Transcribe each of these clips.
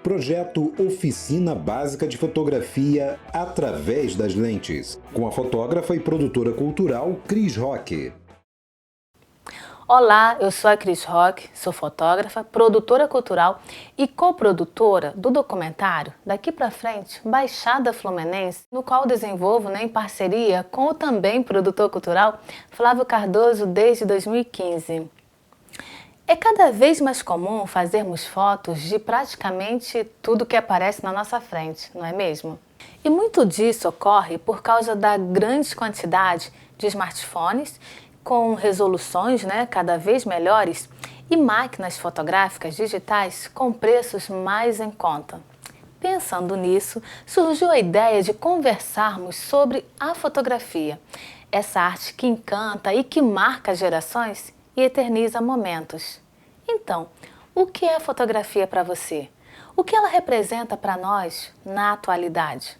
Projeto Oficina Básica de Fotografia através das lentes, com a fotógrafa e produtora cultural Cris Roque. Olá, eu sou a Cris Roque, sou fotógrafa, produtora cultural e coprodutora do documentário Daqui Pra Frente, Baixada Fluminense, no qual desenvolvo em parceria com o também produtor cultural Flávio Cardoso desde 2015. É cada vez mais comum fazermos fotos de praticamente tudo que aparece na nossa frente, não é mesmo? E muito disso ocorre por causa da grande quantidade de smartphones com resoluções cada vez melhores e máquinas fotográficas digitais com preços mais em conta. Pensando nisso, surgiu a ideia de conversarmos sobre a fotografia, essa arte que encanta e que marca gerações e eterniza momentos. Então, o que é a fotografia para você? O que ela representa para nós na atualidade?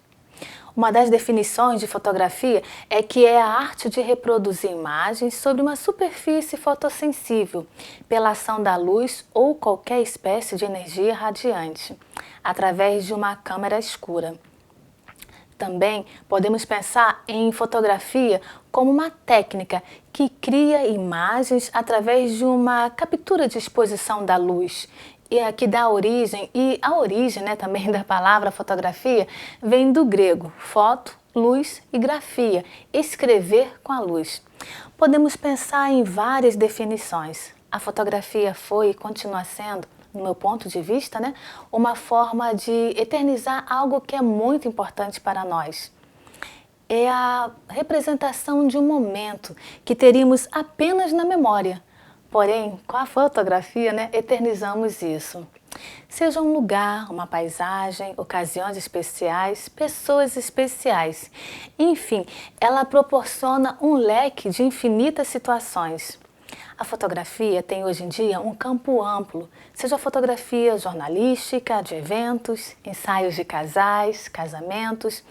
Uma das definições de fotografia é que é a arte de reproduzir imagens sobre uma superfície fotossensível pela ação da luz ou qualquer espécie de energia radiante, através de uma câmera escura. Também podemos pensar em fotografia como uma técnica que cria imagens através de uma captura de exposição da luz, que dá origem, e a origem também da palavra fotografia vem do grego, foto, luz e grafia, escrever com a luz. Podemos pensar em várias definições. A fotografia foi e continua sendo, no meu ponto de vista, uma forma de eternizar algo que é muito importante para nós. É a representação de um momento que teríamos apenas na memória. Porém, com a fotografia, eternizamos isso. Seja um lugar, uma paisagem, ocasiões especiais, pessoas especiais. Enfim, ela proporciona um leque de infinitas situações. A fotografia tem hoje em dia um campo amplo, seja fotografia jornalística, de eventos, ensaios de casais, casamentos.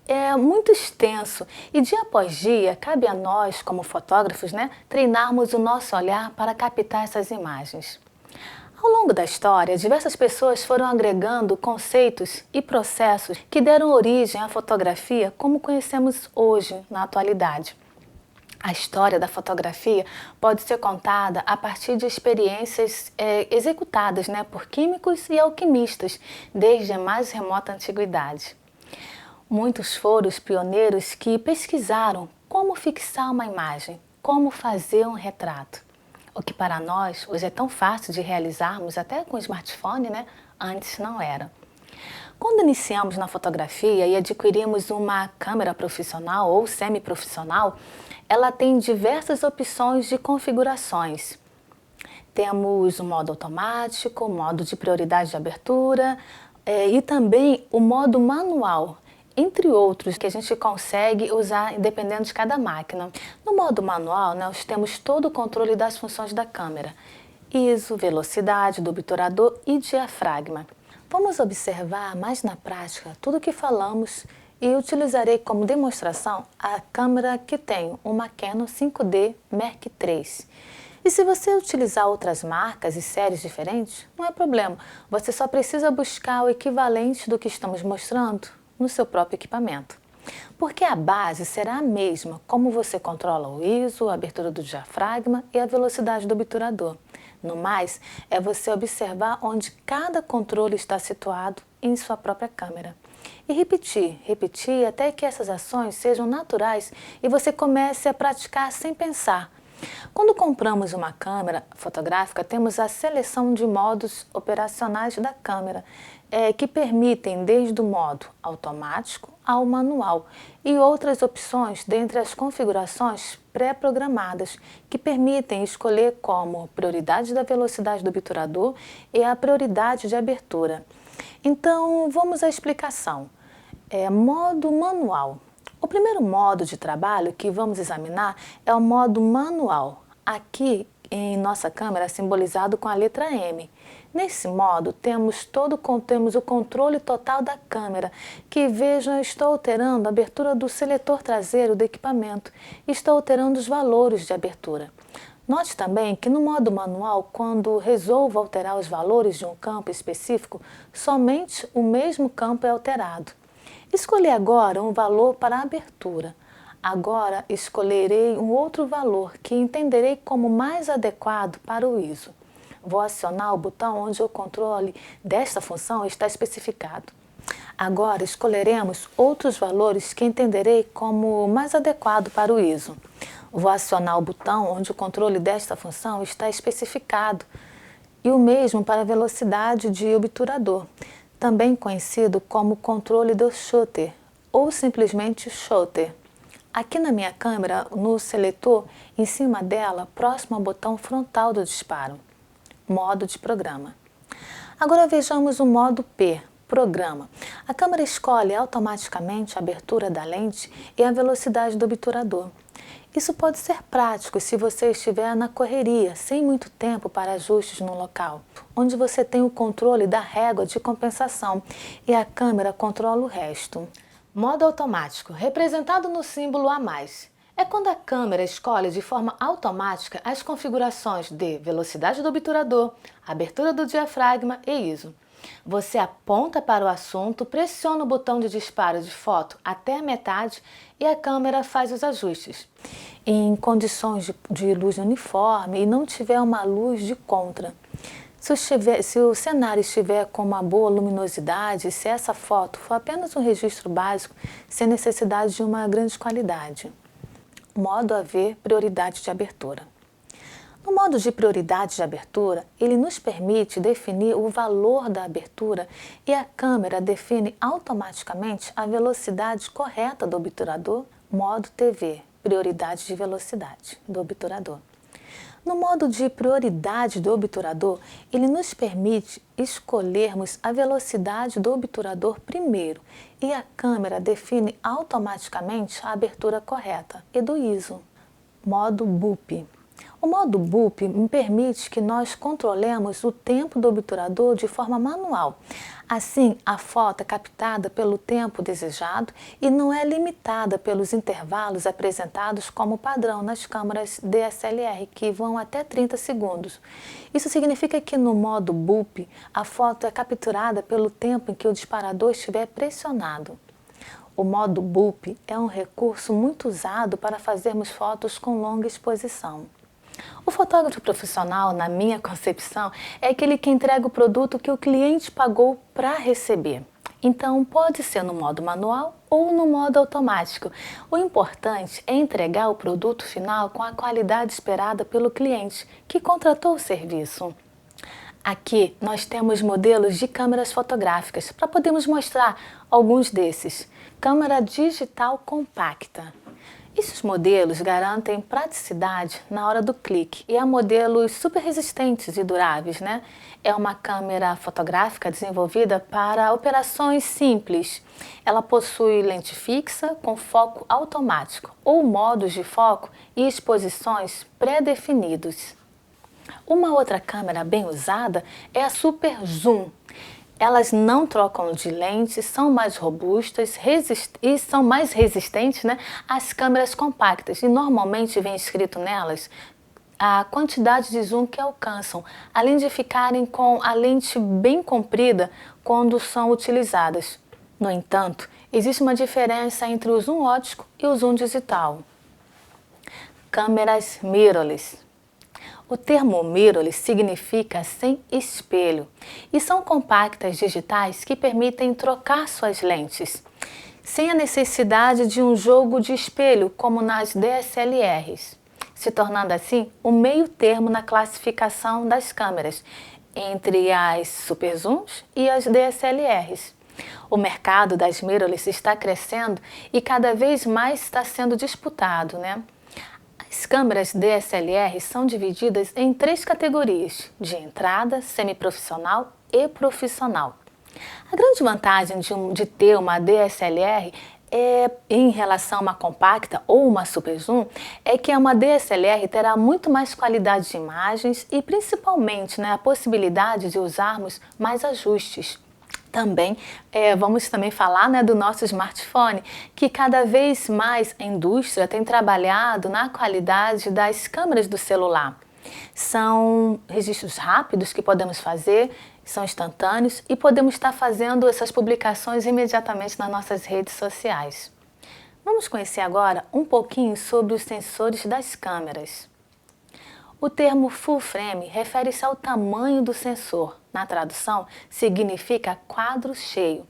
É muito extenso e dia após dia cabe a nós, como fotógrafos, treinarmos o nosso olhar para captar essas imagens. Ao longo da história, diversas pessoas foram agregando conceitos e processos que deram origem à fotografia como conhecemos hoje, na atualidade. A história da fotografia pode ser contada a partir de experiências executadas por químicos e alquimistas desde a mais remota antiguidade. Muitos foram os pioneiros que pesquisaram como fixar uma imagem, como fazer um retrato. O que para nós hoje é tão fácil de realizarmos até com o smartphone, antes não era. Quando iniciamos na fotografia e adquirimos uma câmera profissional ou semi-profissional, ela tem diversas opções de configurações. Temos o modo automático, o modo de prioridade de abertura e também o modo manual, entre outros que a gente consegue usar dependendo de cada máquina. No modo manual, nós temos todo o controle das funções da câmera: ISO, velocidade do obturador e diafragma. Vamos observar mais na prática tudo o que falamos e utilizarei como demonstração a câmera que tenho, uma Canon 5D Mark III. E se você utilizar outras marcas e séries diferentes, não é problema, você só precisa buscar o equivalente do que estamos mostrando no seu próprio equipamento. Porque a base será a mesma, como você controla o ISO, a abertura do diafragma e a velocidade do obturador. No mais, é você observar onde cada controle está situado em sua própria câmera. E repetir até que essas ações sejam naturais e você comece a praticar sem pensar. Quando compramos uma câmera fotográfica, temos a seleção de modos operacionais da câmera, que permitem desde o modo automático ao manual e outras opções dentre as configurações pré-programadas que permitem escolher como prioridade da velocidade do obturador e a prioridade de abertura. Então, vamos à explicação. Modo manual. O primeiro modo de trabalho que vamos examinar é o modo manual, aqui em nossa câmera simbolizado com a letra M. Nesse modo, temos o controle total da câmera, que vejam, estou alterando a abertura do seletor traseiro do equipamento e estou alterando os valores de abertura. Note também que no modo manual, quando resolvo alterar os valores de um campo específico, somente o mesmo campo é alterado. Escolhi agora um valor para a abertura. Agora escolherei um outro valor que entenderei como mais adequado para o ISO. Vou acionar o botão onde o controle desta função está especificado. Agora escolheremos outros valores que entenderei como mais adequado para o ISO. Vou acionar o botão onde o controle desta função está especificado e o mesmo para a velocidade de obturador, também conhecido como controle do shutter ou simplesmente shutter. Aqui na minha câmera, no seletor, em cima dela, próximo ao botão frontal do disparo. Modo de programa. Agora vejamos o modo P, programa. A câmera escolhe automaticamente a abertura da lente e a velocidade do obturador. Isso pode ser prático se você estiver na correria, sem muito tempo para ajustes no local, onde você tem o controle da régua de compensação e a câmera controla o resto. Modo automático, representado no símbolo A+, é quando a câmera escolhe de forma automática as configurações de velocidade do obturador, abertura do diafragma e ISO. Você aponta para o assunto, pressiona o botão de disparo de foto até a metade e a câmera faz os ajustes. Em condições de luz uniforme e não tiver uma luz de contra. Se o cenário estiver com uma boa luminosidade, se essa foto for apenas um registro básico, sem necessidade de uma grande qualidade. Modo AV, prioridade de abertura. No modo de prioridade de abertura, ele nos permite definir o valor da abertura e a câmera define automaticamente a velocidade correta do obturador. Modo TV, prioridade de velocidade do obturador. No modo de prioridade do obturador, ele nos permite escolhermos a velocidade do obturador primeiro e a câmera define automaticamente a abertura correta e do ISO. Modo BOOP. O modo BOOP me permite que nós controlemos o tempo do obturador de forma manual. Assim, a foto é captada pelo tempo desejado e não é limitada pelos intervalos apresentados como padrão nas câmeras DSLR, que vão até 30 segundos. Isso significa que no modo BOOP, a foto é capturada pelo tempo em que o disparador estiver pressionado. O modo BOOP é um recurso muito usado para fazermos fotos com longa exposição. O fotógrafo profissional, na minha concepção, é aquele que entrega o produto que o cliente pagou para receber. Então, pode ser no modo manual ou no modo automático. O importante é entregar o produto final com a qualidade esperada pelo cliente que contratou o serviço. Aqui nós temos modelos de câmeras fotográficas para podermos mostrar alguns desses. Câmera digital compacta. Esses modelos garantem praticidade na hora do clique e há modelos super resistentes e duráveis, né? É uma câmera fotográfica desenvolvida para operações simples. Ela possui lente fixa com foco automático ou modos de foco e exposições pré-definidos. Uma outra câmera bem usada é a Super Zoom. Elas não trocam de lente, são mais robustas e são mais resistentes, né, às câmeras compactas. E normalmente vem escrito nelas a quantidade de zoom que alcançam, além de ficarem com a lente bem comprida quando são utilizadas. No entanto, existe uma diferença entre o zoom óptico e o zoom digital. Câmeras mirrorless. O termo mirrorless significa sem espelho e são compactas digitais que permitem trocar suas lentes, sem a necessidade de um jogo de espelho como nas DSLRs, se tornando assim o meio termo na classificação das câmeras entre as super zooms e as DSLRs. O mercado das mirrorless está crescendo e cada vez mais está sendo disputado, né? As câmeras DSLR são divididas em 3 categorias, de entrada, semiprofissional e profissional. A grande vantagem de ter uma DSLR em relação a uma compacta ou uma super zoom é que uma DSLR terá muito mais qualidade de imagens e principalmente, né, a possibilidade de usarmos mais ajustes. Também vamos também falar, né, do nosso smartphone, que cada vez mais a indústria tem trabalhado na qualidade das câmeras do celular. São registros rápidos que podemos fazer, são instantâneos e podemos estar fazendo essas publicações imediatamente nas nossas redes sociais. Vamos conhecer agora um pouquinho sobre os sensores das câmeras. O termo full frame refere-se ao tamanho do sensor. Na tradução, significa quadro cheio.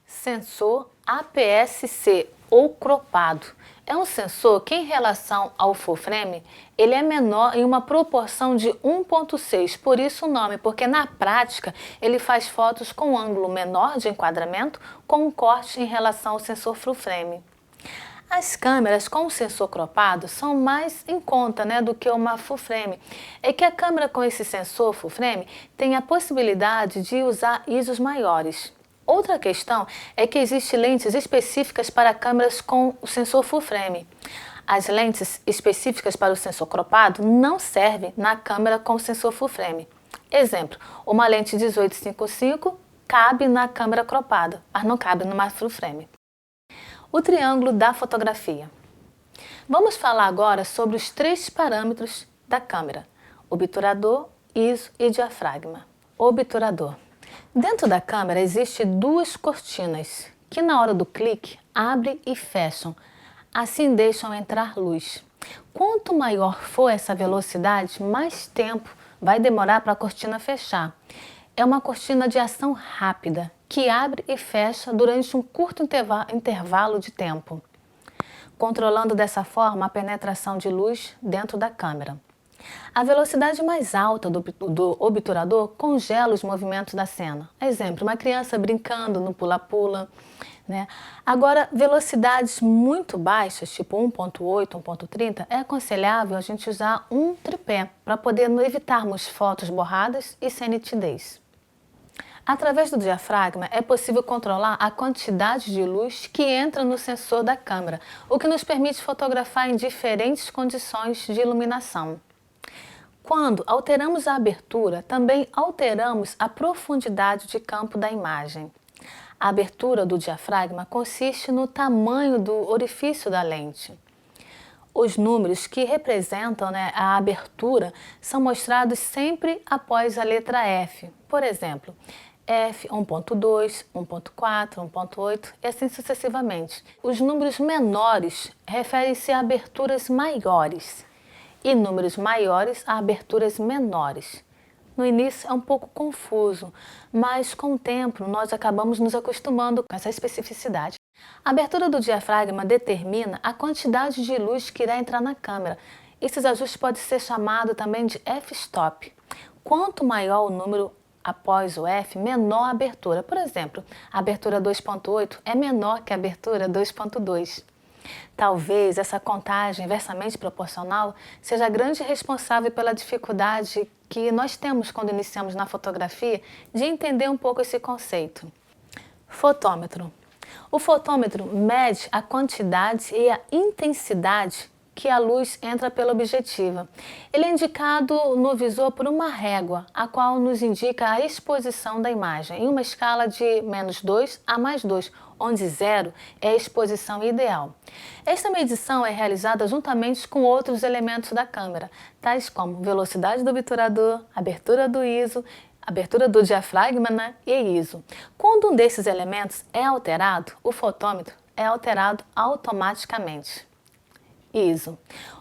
Sensor APS-C ou cropado. É um sensor que, em relação ao full frame, ele é menor em uma proporção de 1.6, por isso o nome, porque na prática ele faz fotos com um ângulo menor de enquadramento com um corte em relação ao sensor full frame. As câmeras com o sensor cropado são mais em conta, né, do que uma full frame. É que a câmera com esse sensor full frame tem a possibilidade de usar ISOs maiores. Outra questão é que existem lentes específicas para câmeras com o sensor full frame. As lentes específicas para o sensor cropado não servem na câmera com o sensor full frame. Exemplo, uma lente 18-55 cabe na câmera cropada, mas não cabe numa full frame. O triângulo da fotografia. Vamos falar agora sobre os 3 parâmetros da câmera: obturador, ISO e diafragma. Obturador. Dentro da câmera existem 2 cortinas que na hora do clique abrem e fecham, assim deixam entrar luz. Quanto maior for essa velocidade, mais tempo vai demorar para a cortina fechar. É uma cortina de ação rápida, que abre e fecha durante um curto intervalo de tempo, controlando dessa forma a penetração de luz dentro da câmera. A velocidade mais alta do obturador congela os movimentos da cena. Exemplo, uma criança brincando no pula-pula, né? Agora, velocidades muito baixas, tipo 1.8, 1.30, é aconselhável a gente usar um tripé para poder evitarmos fotos borradas e sem nitidez. Através do diafragma é possível controlar a quantidade de luz que entra no sensor da câmera, o que nos permite fotografar em diferentes condições de iluminação. Quando alteramos a abertura, também alteramos a profundidade de campo da imagem. A abertura do diafragma consiste no tamanho do orifício da lente. Os números que representam, né, a abertura são mostrados sempre após a letra F. Por exemplo, F 1.2, 1.4, 1.8 e assim sucessivamente. Os números menores referem-se a aberturas maiores e números maiores a aberturas menores. No início é um pouco confuso, mas com o tempo nós acabamos nos acostumando com essa especificidade. A abertura do diafragma determina a quantidade de luz que irá entrar na câmera. Esses ajustes podem ser chamados também de f-stop. Quanto maior o número após o F, menor a abertura. Por exemplo, a abertura 2.8 é menor que a abertura 2.2. Talvez essa contagem inversamente proporcional seja a grande responsável pela dificuldade que nós temos quando iniciamos na fotografia de entender um pouco esse conceito. Fotômetro. O fotômetro mede a quantidade e a intensidade que a luz entra pela objetiva. Ele é indicado no visor por uma régua, a qual nos indica a exposição da imagem, em uma escala de -2 a +2, onde 0 é a exposição ideal. Esta medição é realizada juntamente com outros elementos da câmera, tais como velocidade do obturador, abertura do ISO, abertura do diafragma, né, e ISO. Quando um desses elementos é alterado, o fotômetro é alterado automaticamente. ISO.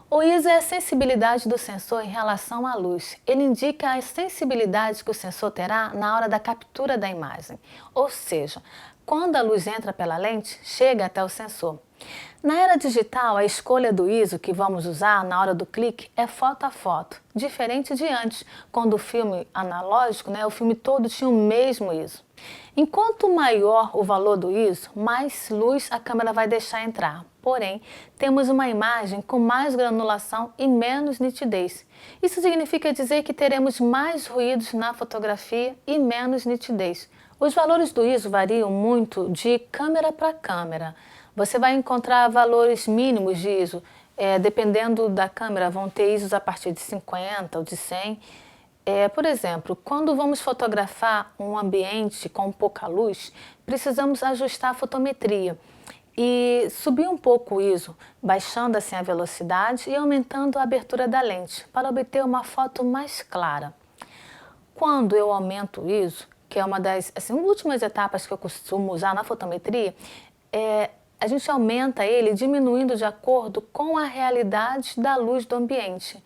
O ISO é a sensibilidade do sensor em relação à luz. Ele indica a sensibilidade que o sensor terá na hora da captura da imagem, ou seja, quando a luz entra pela lente, chega até o sensor. Na era digital, a escolha do ISO que vamos usar na hora do clique é foto a foto, diferente de antes, quando o filme analógico, né, o filme todo tinha o mesmo ISO. Enquanto maior o valor do ISO, mais luz a câmera vai deixar entrar. Porém, temos uma imagem com mais granulação e menos nitidez. Isso significa dizer que teremos mais ruídos na fotografia e menos nitidez. Os valores do ISO variam muito de câmera para câmera. Você vai encontrar valores mínimos de ISO, dependendo da câmera, vão ter ISOs a partir de 50 ou de 100, Por exemplo, quando vamos fotografar um ambiente com pouca luz, precisamos ajustar a fotometria e subir um pouco o ISO, baixando assim a velocidade e aumentando a abertura da lente para obter uma foto mais clara. Quando eu aumento o ISO, que é uma das últimas etapas que eu costumo usar na fotometria, a gente aumenta ele diminuindo de acordo com a realidade da luz do ambiente.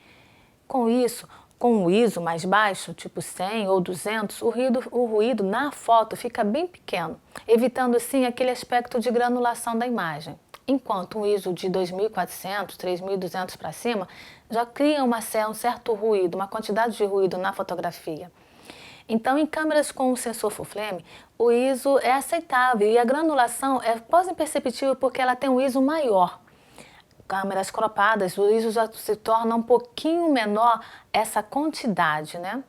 Com isso, com o ISO mais baixo, tipo 100 ou 200, o ruído na foto fica bem pequeno, evitando assim aquele aspecto de granulação da imagem. Enquanto um ISO de 2.400, 3.200 para cima já cria um certo ruído, uma quantidade de ruído na fotografia. Então, em câmeras com um sensor full flame, o ISO é aceitável e a granulação é quase imperceptível porque ela tem um ISO maior. Câmeras cropadas, o ISO já se torna um pouquinho menor essa quantidade, né?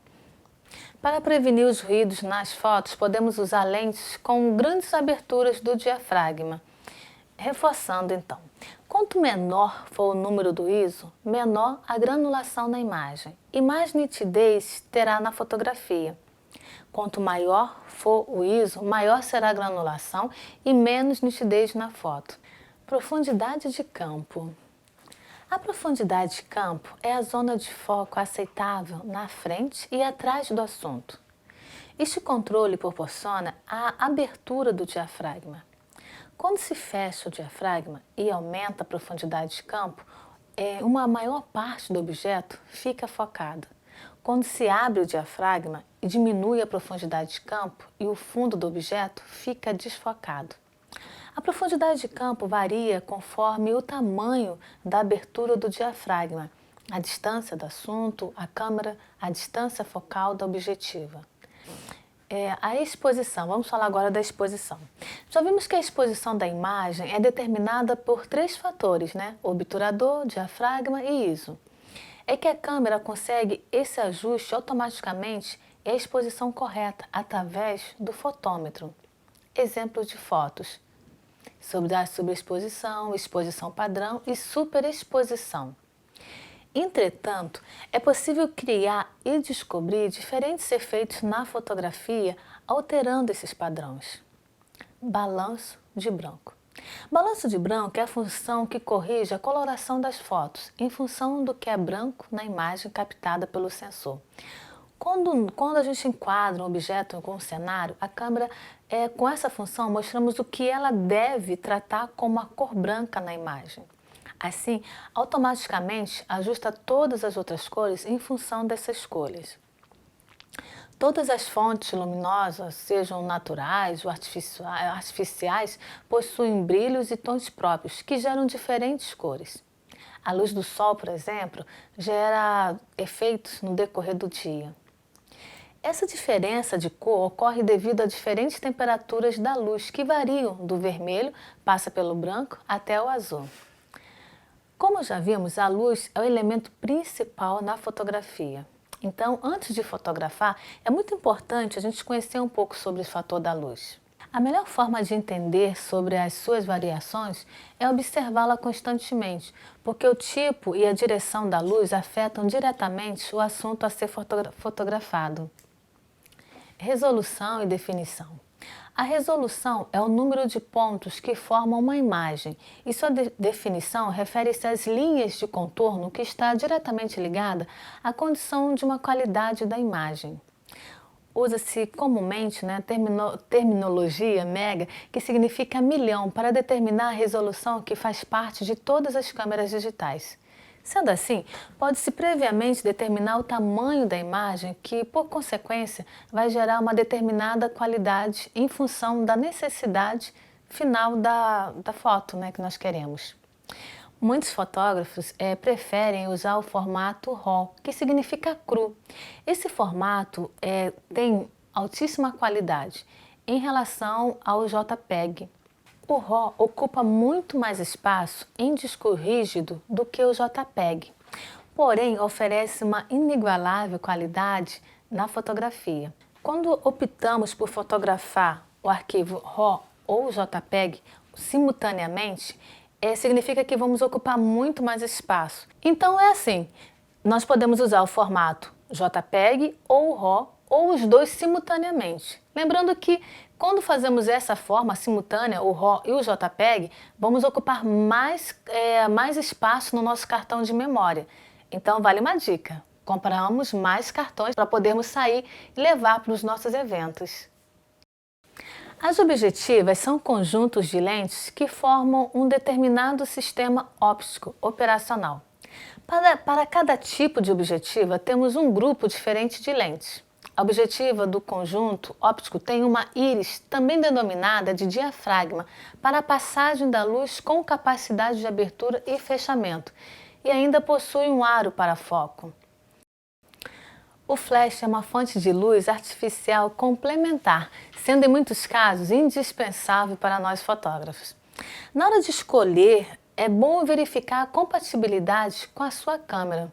Para prevenir os ruídos nas fotos, podemos usar lentes com grandes aberturas do diafragma. Reforçando então, quanto menor for o número do ISO, menor a granulação na imagem e mais nitidez terá na fotografia. Quanto maior for o ISO, maior será a granulação e menos nitidez na foto. Profundidade de campo. A profundidade de campo é a zona de foco aceitável na frente e atrás do assunto. Este controle proporciona a abertura do diafragma. Quando se fecha o diafragma e aumenta a profundidade de campo, uma maior parte do objeto fica focada. Quando se abre o diafragma e diminui a profundidade de campo e o fundo do objeto fica desfocado. A profundidade de campo varia conforme o tamanho da abertura do diafragma, a distância do assunto, a câmera, a distância focal da objetiva. A exposição, vamos falar agora da exposição. Já vimos que a exposição da imagem é determinada por 3 fatores, né? Obturador, diafragma e ISO. É que a câmera consegue esse ajuste automaticamente e a exposição correta através do fotômetro. Exemplos de fotos: sobre a sobreexposição, exposição padrão e superexposição. Entretanto, é possível criar e descobrir diferentes efeitos na fotografia alterando esses padrões. Balanço de branco. Balanço de branco é a função que corrige a coloração das fotos em função do que é branco na imagem captada pelo sensor. Quando a gente enquadra um objeto com um cenário, a câmera, com essa função, mostramos o que ela deve tratar como a cor branca na imagem. Assim, automaticamente ajusta todas as outras cores em função dessas escolhas. Todas as fontes luminosas, sejam naturais ou artificiais, possuem brilhos e tons próprios, que geram diferentes cores. A luz do sol, por exemplo, gera efeitos no decorrer do dia. Essa diferença de cor ocorre devido a diferentes temperaturas da luz, que variam do vermelho, passa pelo branco, até o azul. Como já vimos, a luz é o elemento principal na fotografia. Então, antes de fotografar, é muito importante a gente conhecer um pouco sobre o fator da luz. A melhor forma de entender sobre as suas variações é observá-la constantemente, porque o tipo e a direção da luz afetam diretamente o assunto a ser fotografado. Resolução e definição. A resolução é o número de pontos que formam uma imagem e sua definição refere-se às linhas de contorno que está diretamente ligada à condição de uma qualidade da imagem. Usa-se comumente, terminologia mega, que significa milhão, para determinar a resolução que faz parte de todas as câmeras digitais. Sendo assim, pode-se previamente determinar o tamanho da imagem que, por consequência, vai gerar uma determinada qualidade em função da necessidade final da foto, que nós queremos. Muitos fotógrafos preferem usar o formato RAW, que significa cru. Esse formato tem altíssima qualidade em relação ao JPEG. O RAW ocupa muito mais espaço em disco rígido do que o JPEG, porém oferece uma inigualável qualidade na fotografia. Quando optamos por fotografar o arquivo RAW ou JPEG simultaneamente, significa que vamos ocupar muito mais espaço. Então nós podemos usar o formato JPEG ou RAW, ou os dois simultaneamente. Lembrando que quando fazemos essa forma simultânea, o RAW e o JPEG, vamos ocupar mais espaço no nosso cartão de memória. Então vale uma dica, compramos mais cartões para podermos sair e levar para os nossos eventos. As objetivas são conjuntos de lentes que formam um determinado sistema óptico operacional. Para cada tipo de objetiva, temos um grupo diferente de lentes. A objetiva do conjunto óptico tem uma íris, também denominada de diafragma, para a passagem da luz com capacidade de abertura e fechamento, e ainda possui um aro para foco. O flash é uma fonte de luz artificial complementar, sendo em muitos casos indispensável para nós fotógrafos. Na hora de escolher, é bom verificar a compatibilidade com a sua câmera.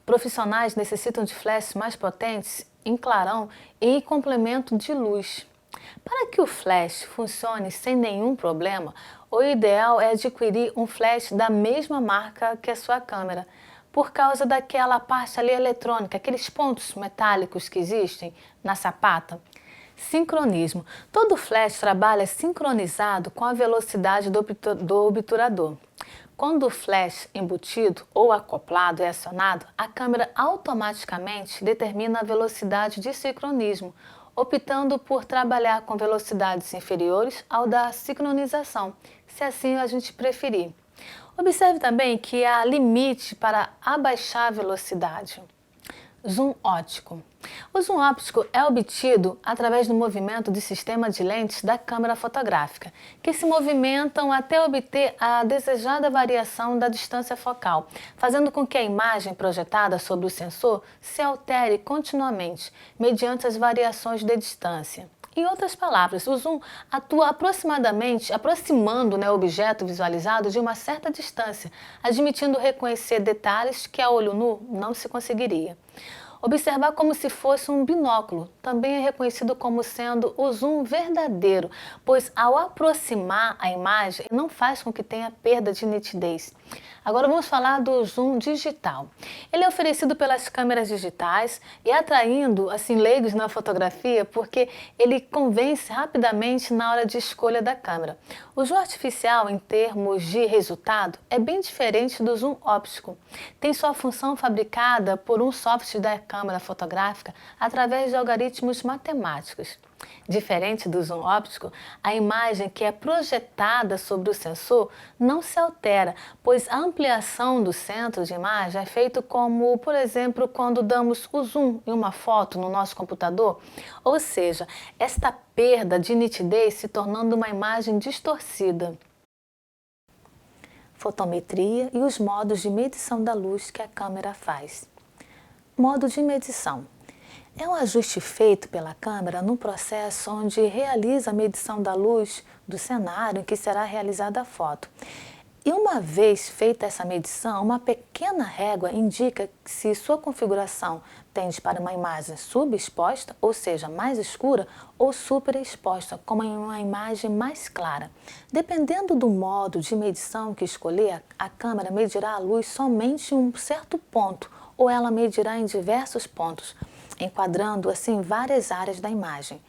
Profissionais necessitam de flashes mais potentes em clarão e em complemento de luz. Para que o flash funcione sem nenhum problema, o ideal é adquirir um flash da mesma marca que a sua câmera, por causa daquela parte ali eletrônica, aqueles pontos metálicos que existem na sapata. Sincronismo. Todo flash trabalha sincronizado com a velocidade do obturador. Quando o flash embutido ou acoplado é acionado, a câmera automaticamente determina a velocidade de sincronismo, optando por trabalhar com velocidades inferiores ao da sincronização, se assim a gente preferir. Observe também que há limite para abaixar a velocidade. Zoom óptico. O zoom óptico é obtido através do movimento do sistema de lentes da câmera fotográfica, que se movimentam até obter a desejada variação da distância focal, fazendo com que a imagem projetada sobre o sensor se altere continuamente, mediante as variações de distância. Em outras palavras, o zoom atua aproximando o objeto visualizado de uma certa distância, admitindo reconhecer detalhes que a olho nu não se conseguiria. Observar como se fosse um binóculo também é reconhecido como sendo o zoom verdadeiro, pois ao aproximar a imagem não faz com que tenha perda de nitidez. Agora vamos falar do zoom digital. Ele é oferecido pelas câmeras digitais e atraindo leigos na fotografia porque ele convence rapidamente na hora de escolha da câmera. O zoom artificial, em termos de resultado, é bem diferente do zoom óptico. Tem sua função fabricada por um software da câmera fotográfica através de algoritmos matemáticos. Diferente do zoom óptico, a imagem que é projetada sobre o sensor não se altera, pois a ampliação do centro de imagem é feita como, por exemplo, quando damos o zoom em uma foto no nosso computador, ou seja, esta perda de nitidez se tornando uma imagem distorcida. Fotometria e os modos de medição da luz que a câmera faz. Modo de medição. É um ajuste feito pela câmera no processo onde realiza a medição da luz do cenário em que será realizada a foto. E uma vez feita essa medição, uma pequena régua indica se sua configuração tende para uma imagem subexposta, ou seja, mais escura, ou superexposta, como em uma imagem mais clara. Dependendo do modo de medição que escolher, a câmera medirá a luz somente em um certo ponto, ou ela medirá em diversos pontos, enquadrando assim várias áreas da imagem.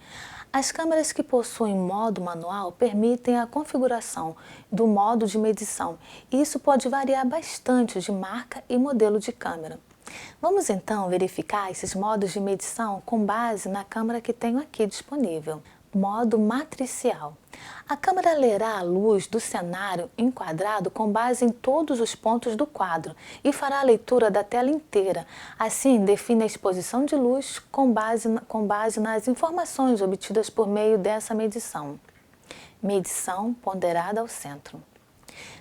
As câmeras que possuem modo manual permitem a configuração do modo de medição e isso pode variar bastante de marca e modelo de câmera. Vamos então verificar esses modos de medição com base na câmera que tenho aqui disponível. Modo matricial. A câmera lerá a luz do cenário enquadrado com base em todos os pontos do quadro e fará a leitura da tela inteira. Assim, define a exposição de luz com base nas informações obtidas por meio dessa medição. Medição ponderada ao centro.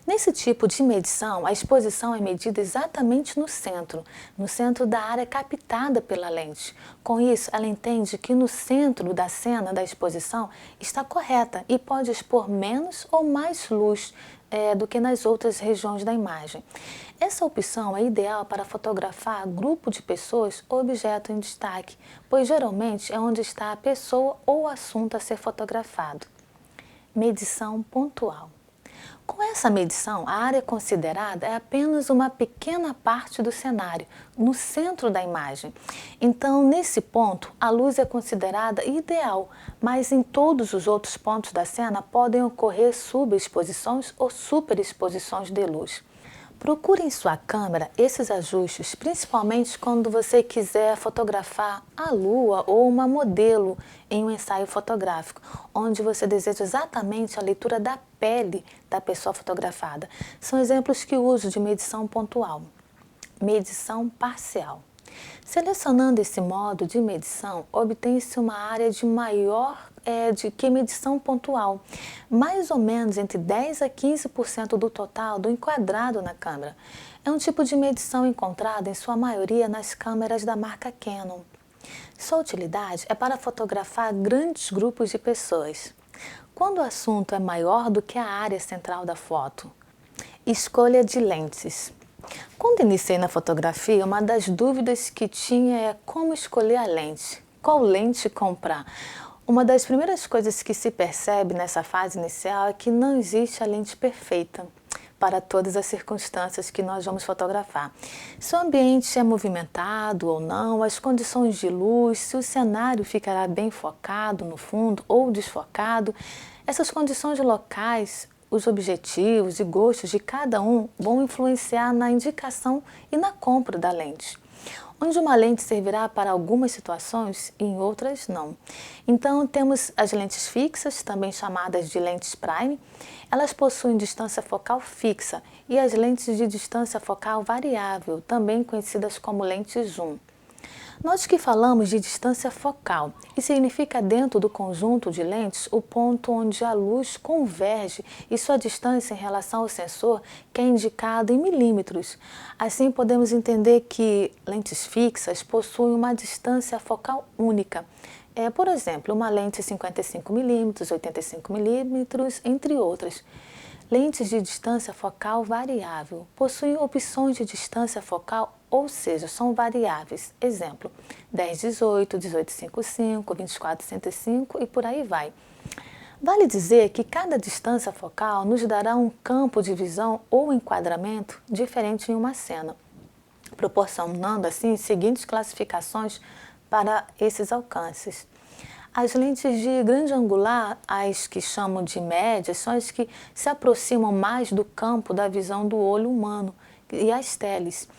Nesse tipo de medição, a exposição é medida exatamente no centro da área captada pela lente. Com isso, ela entende que no centro da cena da exposição está correta e pode expor menos ou mais luz do que nas outras regiões da imagem. Essa opção é ideal para fotografar grupo de pessoas ou objeto em destaque, pois geralmente é onde está a pessoa ou o assunto a ser fotografado. Medição pontual. Com essa medição, a área considerada é apenas uma pequena parte do cenário, no centro da imagem. Então, nesse ponto, a luz é considerada ideal, mas em todos os outros pontos da cena podem ocorrer subexposições ou superexposições de luz. Procure em sua câmera esses ajustes, principalmente quando você quiser fotografar a lua ou uma modelo em um ensaio fotográfico, onde você deseja exatamente a leitura da pele da pessoa fotografada. São exemplos que uso de medição pontual. Medição parcial. Selecionando esse modo de medição, obtém-se uma área de maior de que medição pontual, mais ou menos entre 10 a 15% do total do enquadrado na câmera. É um tipo de medição encontrada em sua maioria nas câmeras da marca Canon. Sua utilidade é para fotografar grandes grupos de pessoas. Quando o assunto é maior do que a área central da foto. Escolha de lentes. Quando iniciei na fotografia, uma das dúvidas que tinha é como escolher a lente, qual lente comprar. Uma das primeiras coisas que se percebe nessa fase inicial é que não existe a lente perfeita para todas as circunstâncias que nós vamos fotografar. Se o ambiente é movimentado ou não, as condições de luz, se o cenário ficará bem focado no fundo ou desfocado, essas condições locais, os objetivos e gostos de cada um vão influenciar na indicação e na compra da lente. Onde uma lente servirá para algumas situações e em outras não. Então temos as lentes fixas, também chamadas de lentes prime. Elas possuem distância focal fixa, e as lentes de distância focal variável, também conhecidas como lentes zoom. Note que falamos de distância focal, e significa dentro do conjunto de lentes o ponto onde a luz converge e sua distância em relação ao sensor, que é indicado em milímetros. Assim podemos entender que lentes fixas possuem uma distância focal única. Por exemplo, uma lente 55mm, 85mm, entre outras. Lentes de distância focal variável possuem opções de distância focal, ou seja, são variáveis. Exemplo, 10-18, 18-55, 24-105 e por aí vai. Vale dizer que cada distância focal nos dará um campo de visão ou enquadramento diferente em uma cena, proporcionando assim as seguintes classificações para esses alcances. As lentes de grande angular, as que chamam de médias, são as que se aproximam mais do campo da visão do olho humano, e as teles.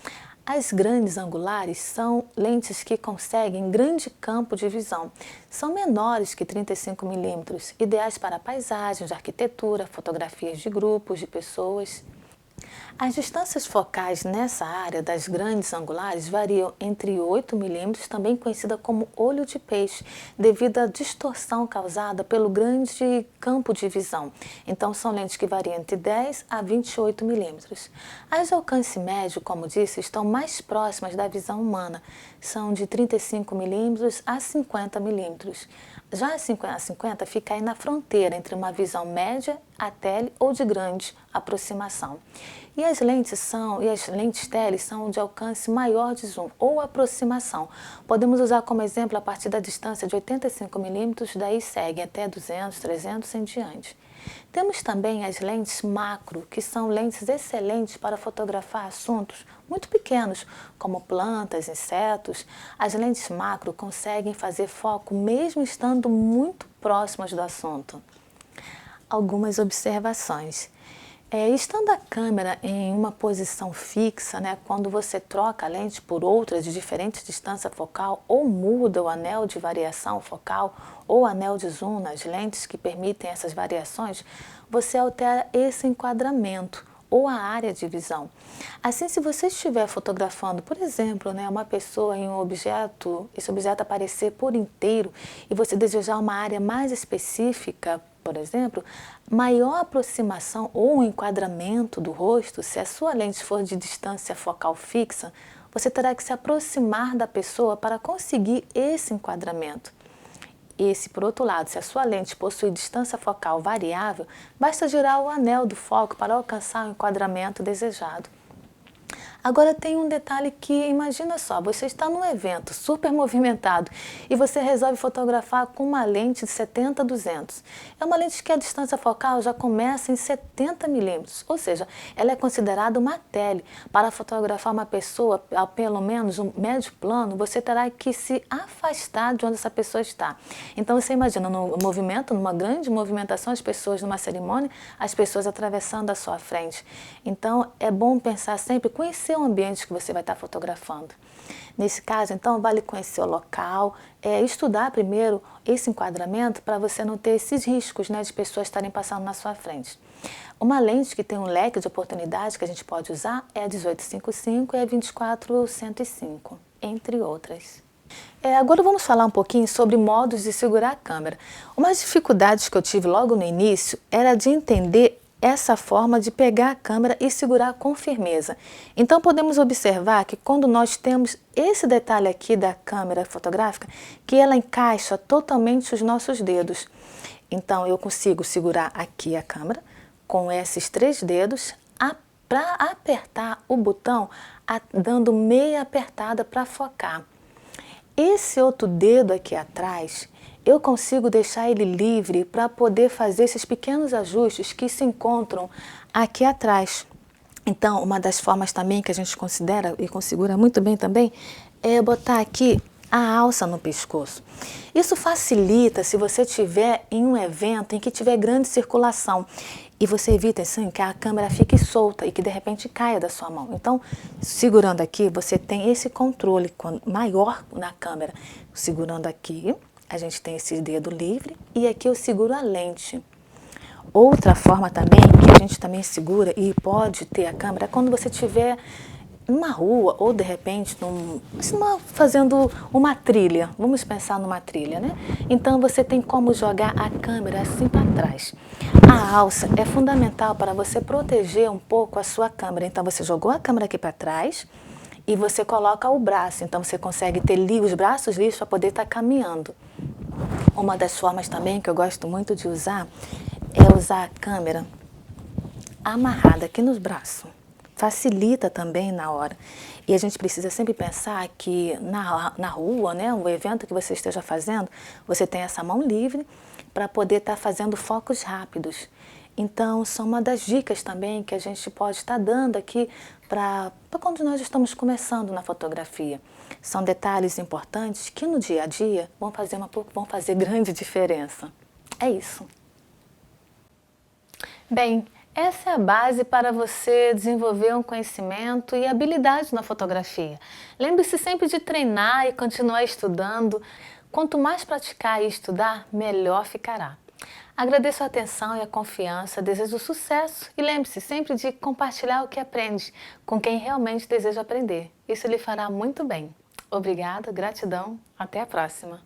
As grandes angulares são lentes que conseguem grande campo de visão. São menores que 35mm, ideais para paisagens, arquitetura, fotografias de grupos, de pessoas. As distâncias focais nessa área das grandes angulares variam entre 8mm, também conhecida como olho de peixe, devido à distorção causada pelo grande campo de visão. Então, são lentes que variam entre 10 a 28mm. As de alcance médio, como disse, estão mais próximas da visão humana, são de 35mm a 50mm. Já a 50 fica aí na fronteira entre uma visão média, a tele ou de grande aproximação. E as lentes tele são de alcance maior de zoom ou aproximação. Podemos usar como exemplo a partir da distância de 85mm, daí segue até 200, 300 em diante. Temos também as lentes macro, que são lentes excelentes para fotografar assuntos muito pequenos, como plantas, insetos. As lentes macro conseguem fazer foco mesmo estando muito próximas do assunto. Algumas observações. Estando a câmera em uma posição fixa, quando você troca a lente por outra de diferente distância focal ou muda o anel de variação focal ou anel de zoom nas lentes que permitem essas variações, você altera esse enquadramento ou a área de visão. Assim, se você estiver fotografando, por exemplo, uma pessoa em um objeto, esse objeto aparecer por inteiro e você desejar uma área mais específica, por exemplo, maior aproximação ou enquadramento do rosto, se a sua lente for de distância focal fixa, você terá que se aproximar da pessoa para conseguir esse enquadramento. Por outro lado, se a sua lente possui distância focal variável, basta girar o anel do foco para alcançar o enquadramento desejado. Agora tem um detalhe que, imagina só, você está num evento super movimentado e você resolve fotografar com uma lente de 70-200. É uma lente que a distância focal já começa em 70 milímetros, ou seja, ela é considerada uma tele. Para fotografar uma pessoa, a pelo menos um médio plano, você terá que se afastar de onde essa pessoa está. Então você imagina no movimento, numa grande movimentação, as pessoas numa cerimônia, as pessoas atravessando a sua frente. Então é bom pensar sempre, conhecer o ambiente que você vai estar fotografando. Nesse caso, então, vale conhecer o local, estudar primeiro esse enquadramento para você não ter esses riscos, né, de pessoas estarem passando na sua frente. Uma lente que tem um leque de oportunidades que a gente pode usar é a 18-55 e a 24-105, entre outras. Agora vamos falar um pouquinho sobre modos de segurar a câmera. Uma das dificuldades que eu tive logo no início era de entender essa forma de pegar a câmera e segurar com firmeza. Então podemos observar que quando nós temos esse detalhe aqui da câmera fotográfica, que ela encaixa totalmente os nossos dedos. Então eu consigo segurar aqui a câmera com esses 3 dedos para apertar o botão, dando meia apertada para focar. Esse outro dedo aqui atrás, eu consigo deixar ele livre para poder fazer esses pequenos ajustes que se encontram aqui atrás. Então, uma das formas também que a gente considera e configura muito bem também é botar aqui a alça no pescoço. Isso facilita se você estiver em um evento em que tiver grande circulação e você evita assim que a câmera fique solta e que de repente caia da sua mão. Então, segurando aqui, você tem esse controle maior na câmera. Segurando aqui, a gente tem esse dedo livre e aqui eu seguro a lente. Outra forma também que a gente também segura e pode ter a câmera é quando você estiver numa rua ou de repente fazendo uma trilha. Vamos pensar numa trilha, né? Então você tem como jogar a câmera assim para trás. A alça é fundamental para você proteger um pouco a sua câmera. Então você jogou a câmera aqui para trás e você coloca o braço. Então você consegue ter os braços livres para poder estar caminhando. Uma das formas também que eu gosto muito de usar é usar a câmera amarrada aqui nos braços. Facilita também na hora. E a gente precisa sempre pensar que na rua, né, o evento que você esteja fazendo, você tem essa mão livre para poder estar fazendo focos rápidos. Então, são uma das dicas também que a gente pode estar dando aqui para quando nós estamos começando na fotografia. São detalhes importantes que no dia a dia vão fazer grande diferença. É isso. Bem, essa é a base para você desenvolver um conhecimento e habilidade na fotografia. Lembre-se sempre de treinar e continuar estudando. Quanto mais praticar e estudar, melhor ficará. Agradeço a atenção e a confiança, desejo sucesso e lembre-se sempre de compartilhar o que aprende com quem realmente deseja aprender. Isso lhe fará muito bem. Obrigada, gratidão, até a próxima.